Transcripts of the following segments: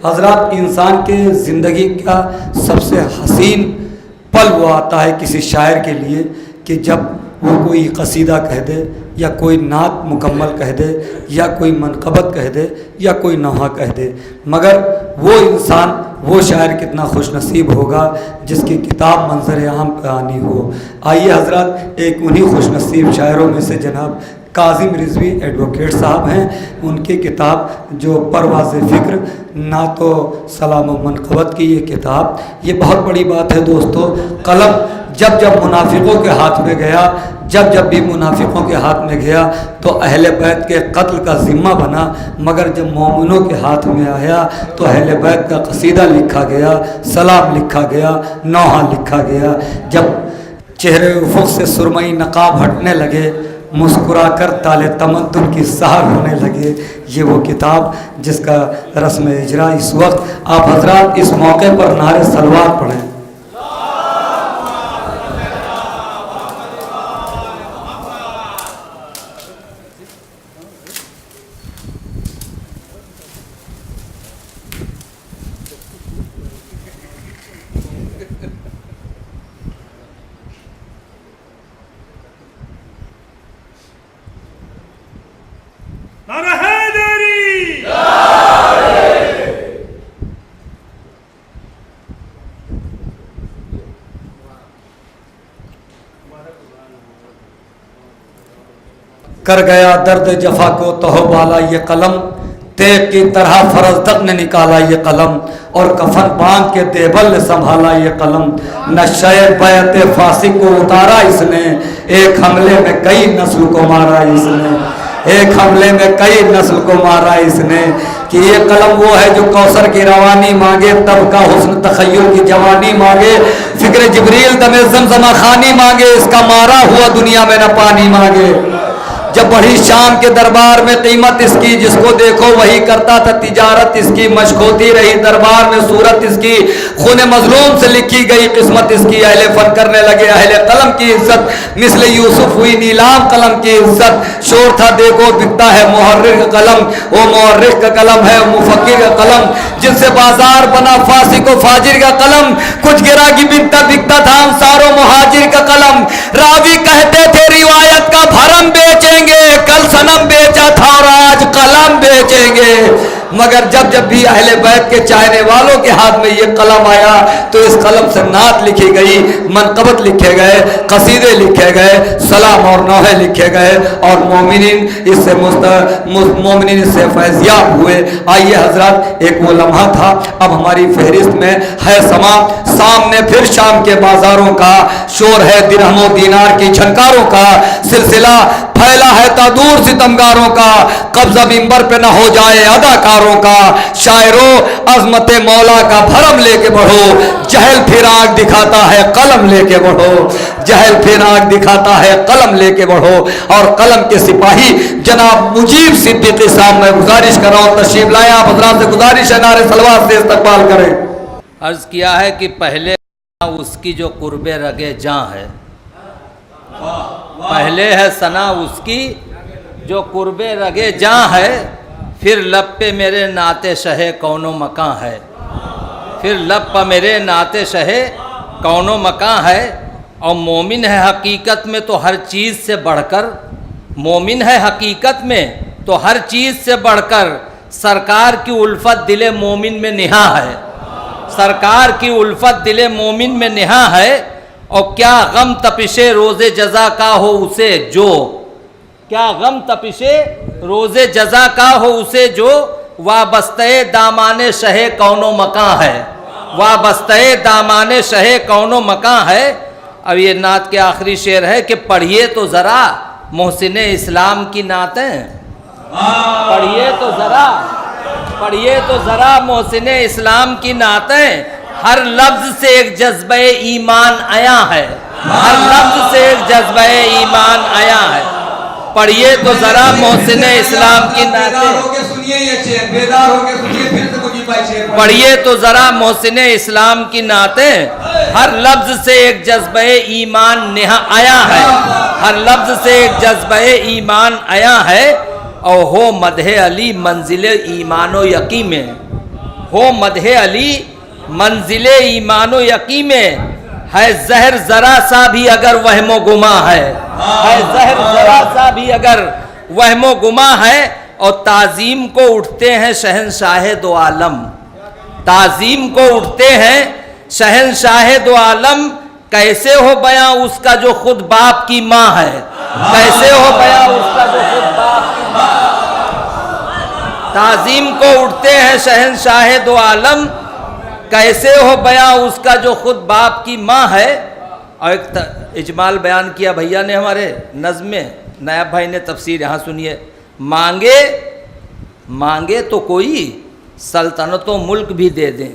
حضرات، انسان کے زندگی کا سب سے حسین پل وہ آتا ہے کسی شاعر کے لیے کہ جب وہ کوئی قصیدہ کہہ دے یا کوئی نعت مکمل کہہ دے یا کوئی منقبت کہہ دے یا کوئی نوحہ کہہ دے، مگر وہ انسان، وہ شاعر کتنا خوش نصیب ہوگا جس کی کتاب منظر عام پہ آنی ہو۔ آئیے حضرات، ایک انہی خوش نصیب شاعروں میں سے جناب کاظم رضوی ایڈوکیٹ صاحب ہیں، ان کی کتاب جو پرواز فکر نعت و سلام و منقبت کی یہ کتاب، یہ بہت بڑی بات ہے دوستو۔ قلم جب جب منافقوں کے ہاتھ میں گیا، جب بھی منافقوں کے ہاتھ میں گیا تو اہل بیت کے قتل کا ذمہ بنا، مگر جب مومنوں کے ہاتھ میں آیا تو اہل بیت کا قصیدہ لکھا گیا، سلام لکھا گیا، نوحہ لکھا گیا۔ جب چہرے افق سے سرمئی نقاب ہٹنے لگے، مسکرا کر تالے تمدن کی سحر ہونے لگے، یہ وہ کتاب جس کا رسم اجرا اس وقت آپ حضرات اس موقع پر نعرہ صلوات پڑھیں۔ کر گیا درد جفا کو تہو بالا یہ قلم، تیغ کی طرح فرز تک نے نکالا یہ قلم، اور کفن باندھ کے دیبل نے سنبھالا یہ قلم۔ نشہ بیعت فاسق کو اتارا اس نے، ایک حملے میں کئی نسل کو مارا اس نے، ایک حملے میں کئی نسل کو مارا اس نے۔ کہ یہ قلم وہ ہے جو کوثر کی روانی مانگے، تب کا حسن تخیل کی جوانی مانگے، فکر جبریل دم زمزمہ خانی مانگے، اس کا مارا ہوا دنیا میں نہ پانی مانگے۔ جب بڑھی شام کے دربار میں قیمت اس کی، جس کو دیکھو وہی کرتا تھا تجارت اس کی، مشق ہوتی رہی دربار میں صورت اس کی، خون مظلوم سے لکھی گئی قسمت اس کی۔ اہل فن کرنے لگے اہل قلم کی عزت، مثل یوسف ہوئی نیلام قلم کی عزت۔ شور تھا دیکھو بکتا ہے محرر کا قلم، وہ محرر کا قلم ہے مفکر کا قلم، جن سے بازار بنا فاسق و فاجر کا قلم۔ کچھ گرا کی بکتا تھا انصار و مہاجر کا قلم۔ راوی کہتے تھے روایت کا بھرم بیچیں گے، کل صنم بیچا تھا اور آج قلم بیچیں گے۔ مگر جب بھی اہل بیت کے چاہنے والوں کے ہاتھ میں یہ قلم آیا تو اس قلم سے نعت لکھی گئی، منقبت لکھے گئے، قصیدے لکھے گئے، سلام اور نوحے لکھے گئے، اور مومنین اس سے فیضیاب ہوئے۔ آئیے حضرات، ایک وہ لمحہ تھا، اب ہماری فہرست میں ہے سما۔ سامنے پھر شام کے بازاروں کا شور ہے، درہم و دینار کی جھنکاروں کا سلسلہ پھیلا ہے تا دور ستمگاروں کا، قبضہ منبر پہ نہ ہو جائے اداکاروں کا۔ شاعروں عظمت مولا کا بھرم لے کے بڑھو، جہل پھر آنکھ دکھاتا ہے قلم لے کے بڑھو، جہل پھر آنکھ دکھاتا ہے قلم لے کے بڑھو۔ اور قلم کے سپاہی جناب مجیب صدیقی صاحب میں گزارش کر رہا ہوں تشریف لائیں، آپ حضرات سے گزارش ہے نعرہ صلوات سے استقبال کریں۔ عرض کیا ہے کہ پہلے اس کی جو قرب رگے جاں ہے، پہلے ہے ثنا اس کی جو قرب رگے جاں ہے، پھر لب پہ میرے نعت شہ کون و مکاں ہے، پھر لب پہ میرے نعت شہ کون و مکاں ہے۔ اور مومن ہے حقیقت میں تو ہر چیز سے بڑھ کر، مومن ہے حقیقت میں تو ہر چیز سے بڑھ کر، سرکار کی الفت دل مومن میں نہاں ہے، سرکار کی الفت دل مومن میں نہاں ہے۔ اور کیا غم تپش روز جزا کا ہو اسے جو، کیا غم تپش روز جزا کا ہو اسے جو، وابستہ دامان شہ کون و مکاں ہے، وابستہ دامان شہ کون و مکاں ہے۔ اب یہ نعت کے آخری شعر ہے کہ پڑھیے تو ذرا محسن اسلام کی نعتیں، پڑھیے تو ذرا، پڑھیے تو ذرا محسن اسلام کی نعتیں، ہر لفظ سے ایک جذبہ ایمان آیا ہے، ہر لفظ سے ایک جذبہ ایمان آیا ہے۔ پڑھیے تو ذرا محسن اسلام کی نعتیں، پڑھیے تو ذرا محسن اسلام کی نعتیں، ہر لفظ سے ایک جذبہ ایمان آیا ہے، ہر لفظ سے ایک جذبہ ایمان آیا ہے۔ اور ہو مدح علی منزل ایمان و یقین میں، ہو مدح علی منزل ایمان و یقین میں، ہے زہر ذرا سا بھی اگر وہم و گما ہے زہر ذرا سا بھی اگر وہم و گما ہے، اور تعظیم کو اٹھتے ہیں شہنشاہ دو عالم، تعظیم کو اٹھتے ہیں شہنشاہ دو عالم، کیسے ہو بیاں اس کا جو خود باپ کی ماں ہے کیسے ہو بیاں اس کا جو خود باپ کی ماں ہے، تعظیم کو اٹھتے ہیں شہنشاہ دو عالم، کیسے ہو بیاں اس کا جو خود باپ کی ماں ہے۔ اور ایک اجمال بیان کیا بھیا نے ہمارے نظم میں، نائب بھائی نے تفسیر یہاں سنیے، مانگے تو کوئی سلطنت و ملک بھی دے دیں،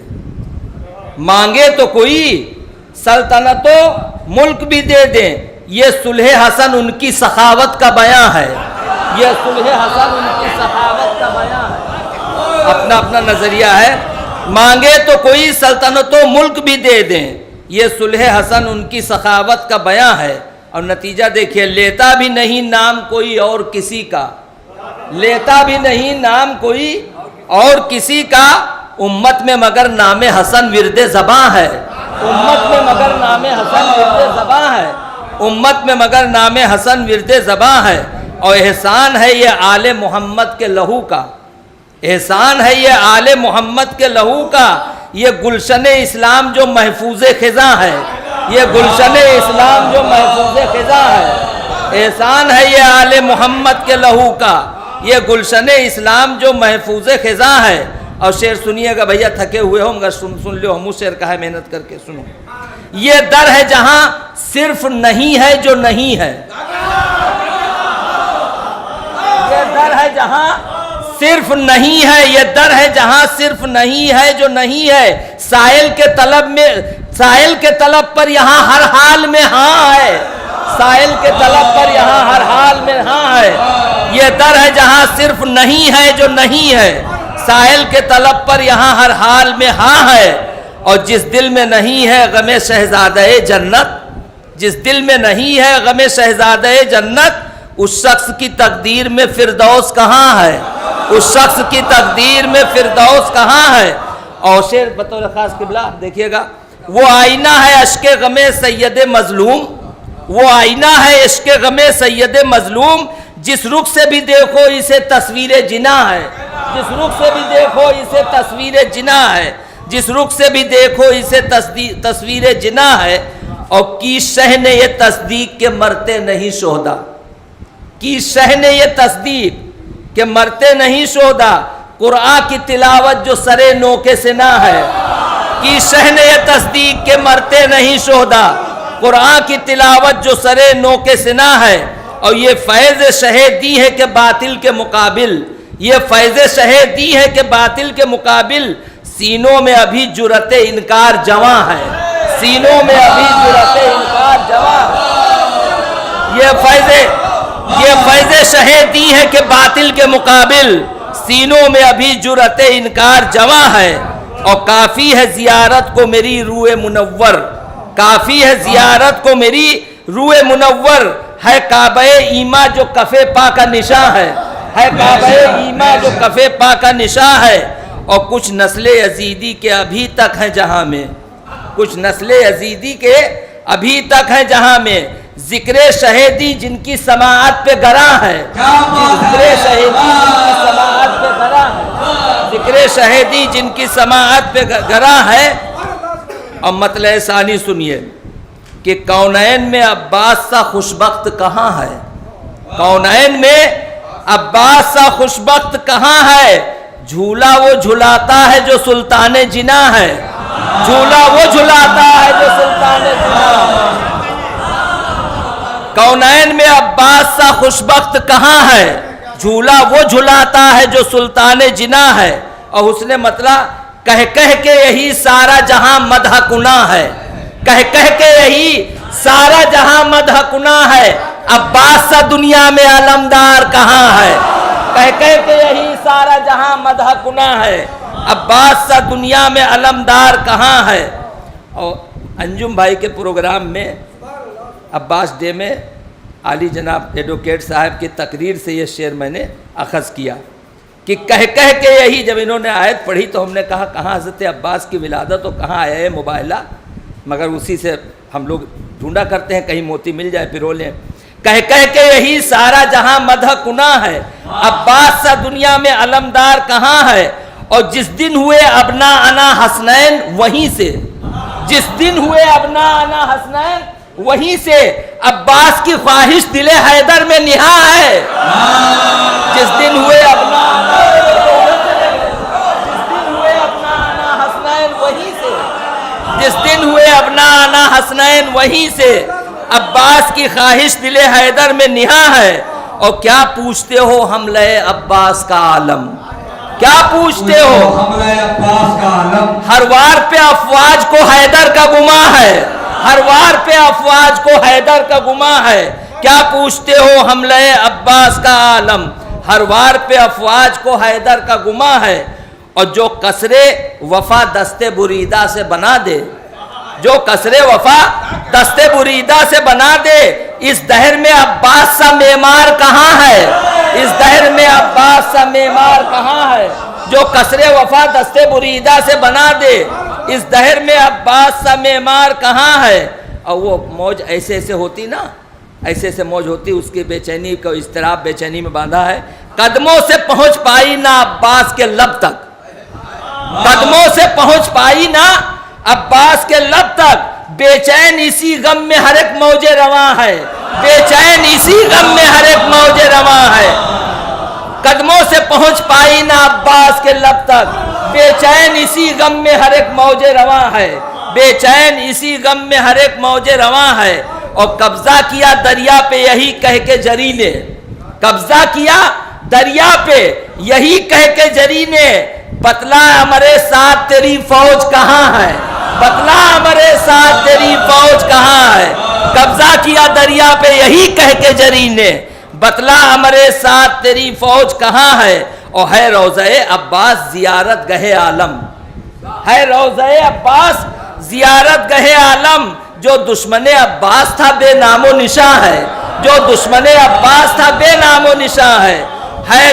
مانگے تو کوئی سلطنت و ملک بھی دے دیں، یہ صلح حسن ان کی سخاوت کا بیان ہے، یہ صلح حسن ان کی سخاوت کا بیان ہے۔ اپنا اپنا نظریہ ہے، مانگے تو کوئی سلطنت و ملک بھی دے دیں، یہ صلح حسن ان کی سخاوت کا بیان ہے۔ اور نتیجہ دیکھیے، لیتا بھی نہیں نام کوئی اور کسی کا، لیتا بھی نہیں نام کوئی اور کسی کا، امت میں مگر نام حسن ورد زباں ہے، امت میں مگر نام حسن ورد زباں ہے، امت میں مگر نام حسن ورد زباں ہے۔ اور احسان ہے یہ آل محمد کے لہو کا، احسان ہے یہ آل محمد کے لہو کا، یہ گلشن اسلام جو محفوظ خزاں ہے، یہ گلشن اسلام جو محفوظ خزاں ہے، احسان ہے یہ آل محمد کے لہو کا، یہ گلشن اسلام جو محفوظ خزاں ہے۔ اور شعر سنیے گا بھیا، تھکے ہوئے ہوں گا، سن لو، ہم شعر کا ہے، محنت کر کے سنو۔ یہ در ہے جہاں صرف نہیں ہے جو نہیں ہے، یہ در ہے جہاں صرف نہیں ہے، یہ در ہے جہاں صرف نہیں ہے جو نہیں ہے، سائل کے طلب پر یہاں ہر حال میں ہاں ہے، سائل کے طلب پر یہاں ہر حال میں ہاں ہے، یہ در ہے جہاں صرف نہیں ہے جو نہیں ہے، سائل کے طلب پر یہاں ہر حال میں ہاں ہے۔ اور جس دل میں نہیں ہے غم شہزادہ جنت، جس دل میں نہیں ہے غم شہزادہ جنت، اس شخص کی تقدیر میں فردوس کہاں ہے، اس شخص کی تقدیر میں فردوس کہاں ہے۔ اور شعر بطور خاص قبلہ دیکھیے گا، وہ آئینہ ہے عشق غم سید مظلوم، وہ آئینہ ہے عشق غم سید مظلوم، جس رخ سے بھی دیکھو اسے تصویر جنا ہے، جس رخ سے بھی دیکھو اسے تصویر جنا ہے، جس رخ سے بھی دیکھو اسے تصویر جنا ہے۔ اور کی شہ نے یہ تصدیق کہ مرتے نہیں شہدا، کی شہ نے یہ تصدیق کہ مرتے نہیں شہدا، قرآن کی تلاوت جو سرے نو کے سنا ہے، کی شہ نے یہ تصدیق کہ مرتے نہیں شہدا، قرآن کی تلاوت جو سرے نو کے سنا ہے۔ اور یہ فیض شہید دی ہے کہ باطل کے مقابل، یہ فیض شہید دی ہے کہ باطل کے مقابل، سینوں میں ابھی جرأت انکار جواں ہے، سینوں میں ابھی جرأت انکار جواں ہے۔ یہ فیض شہید دی ہے کہ باطل کے مقابل، سینوں میں ابھی جرأت انکار جواں ہے۔ اور کافی ہے زیارت کو میری روح منور، کافی ہے زیارت کو میری روح منور، ہے کعبہ ایما جو کف پا کا نشاں ہے، ہے کعبہ ایما جو کف پا کا نشاں ہے۔ اور کچھ نسل یزیدی کے ابھی تک ہیں جہاں میں، کچھ نسل یزیدی کے ابھی تک ہیں جہاں میں، ذکر شہیدی جن کی سماعت پہ گراں ہے، ذکر شہیدی جن کی سماعت پہ گراں ہے، ذکر شہیدی جن کی سماعت پہ گراں ہے۔ اور مطلع ثانی سنیے کہ کونین میں عباس سا خوشبخت کہاں ہے، کونین میں عباس سا خوشبخت کہاں ہے، جھولا وہ جھلاتا ہے جو سلطان جنا ہے، جھولا وہ جھلاتا ہے جو سلطان جنا ہے۔ کونین میں عباس سا خوشبخت کہاں ہے، جھولا وہ جھلاتا ہے جو سلطان جنا ہے۔ اور اس نے مطلب کہہ کہہ کے یہی سارا جہاں مدح کنا ہے، کہہ کہہ کے یہی سارا جہاں مدح کنا ہے، عباس سا دنیا میں علمدار کہاں ہے، کہہ کہہ کے یہی سارا جہاں مدح کنا ہے، عباس سا دنیا میں علمدار کہاں ہے۔ اور انجم بھائی کے پروگرام میں عباس ڈے میں عالی جناب ایڈوکیٹ صاحب کی تقریر سے یہ شعر میں نے اخذ کیا۔ کہ کہہ کے یہی جب انہوں نے آیت پڑھی تو ہم نے کہا کہاں حضرت عباس کی ولادت اور کہاں آیا ہے مباہلہ، مگر اسی سے ہم لوگ ڈھونڈا کرتے ہیں کہیں موتی مل جائے پرو لیں۔ کہہ کے یہی سارا جہاں مدح کنا ہے، عباس سا دنیا میں علمدار کہاں ہے، اور جس دن ہوئے ابنا انا حسنین وہیں سے، جس دن ہوئے ابنا انا حسنین وہیں سے عباس کی خواہش دل حیدر میں نہا ہے، جس دن ہوئے ابنا حسنین وہیں سے، جس دن ہوئے ابنا انا حسنین وہیں سے عباس کی خواہش دل حیدر میں نہا ہے۔ اور کیا پوچھتے ہو حملہ عباس کا عالم، کیا پوچھتے ہو حملہ عباس کا عالم، ہر وار پہ افواج کو حیدر کا گماں ہے، ہر وار پہ افواج کو حیدر کا گماں ہے، کیا پوچھتے ہو حملہ عباس کا عالم، ہر وار پہ افواج کو حیدر کا گماں ہے۔ اور جو قصر وفا دست بریدہ سے بنا دے، جو قصر وفا دست بریدہ سے بنا دے، اس دہر میں عباس سا معمار کہاں ہے، اس دہر میں عباس سا معمار کہاں ہے، جو قصر وفا دست بریدہ سے بنا دے، اس دہر میں عباس سا معمار کہاں ہے۔ اور وہ موج ایسے ایسے ہوتی نا، ایسے ایسے موج ہوتی، اس کی بے چینی کا اضطراب بے چینی میں باندھا ہے، قدموں سے پہنچ پائی نہ عباس کے لب تک، قدموں سے پہنچ پائی نہ عباس کے لب تک، بے چین اسی غم میں ہر ایک موج رواں ہے، بے چین اسی غم میں ہر ایک موج رواں ہے، قدموں سے پہنچ پائی نہ عباس کے لب تک، بے چین اسی غم میں ہر ایک موج رواں ہے، بے چین اسی غم میں ہر ایک موج رواں ہے۔ اور قبضہ کیا دریا پہ یہی کہہ کے جری نے، قبضہ کیا دریا پہ یہی کہہ کے جری نے، بتلا ہمارے ساتھ تیری فوج کہاں ہے، بتلا ہمارے ساتھ تیری فوج کہاں ہے، قبضہ کیا دریا پہ یہی کہہ کے جری نے، بتلا ہمارے ساتھ تیری فوج کہاں ہے۔ اور ہے روضہ عباس زیارت گہ عالم، ہے روضہ عباس زیارت گہ عالم، جو دشمن عباس تھا بے نام و نشاں ہے، جو دشمن عباس تھا بے نام و نشاں ہے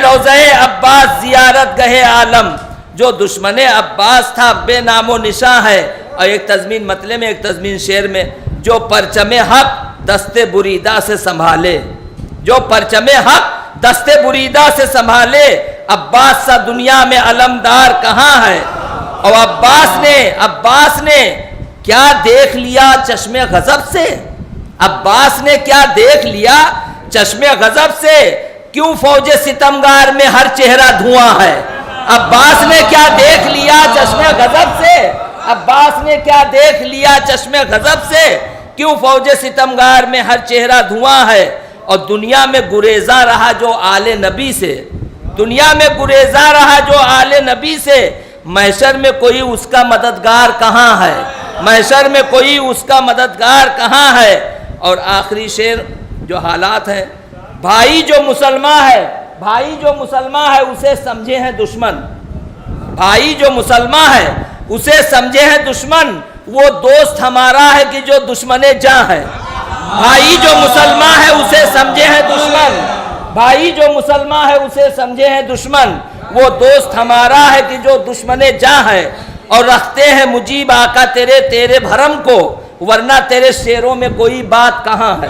روضہ عباس زیارت گہ عالم، جو دشمن عباس تھا بے نام و نشاں ہے۔ اور ایک تضمین مطلع میں، ایک تضمین شعر میں، جو پرچم حق دست بریدہ سے سنبھالے، جو پرچم حق دست بریدہ سے سنبھالے، عباس سا دنیا میں علمدار کہاں ہے۔ اور عباس نے کیا دیکھ لیا چشم غضب سے، عباس نے کیا دیکھ لیا چشم غضب سے، کیوں فوج ستمگار میں ہر چہرہ دھواں ہے۔ عباس نے کیا دیکھ لیا چشم غضب سے، عباس نے کیا دیکھ لیا چشم غضب سے، کیوں فوج ستمگار میں ہر چہرہ دھواں ہے۔ اور دنیا میں گریزاں رہا جو آل نبی سے، دنیا میں گریزاں رہا جو آل نبی سے، محشر میں کوئی اس کا مددگار کہاں ہے، محشر میں کوئی اس کا مددگار کہاں ہے۔ اور آخری شعر جو حالات ہیں، بھائی جو مسلمان ہے، بھائی جو مسلمان ہے اسے سمجھے ہیں دشمن، بھائی جو مسلمان ہے اسے سمجھے ہیں دشمن، وہ دوست ہمارا ہے کہ جو دشمن جاں ہے۔ بھائی جو مسلمان ہے اسے سمجھے ہیں دشمن، بھائی جو مسلمان ہے اسے سمجھے ہیں دشمن، وہ دوست ہمارا ہے کہ جو دشمن جاں ہے۔ اور رکھتے ہیں مجیب آقا تیرے بھرم کو، ورنہ تیرے شعروں میں کوئی بات کہاں ہے۔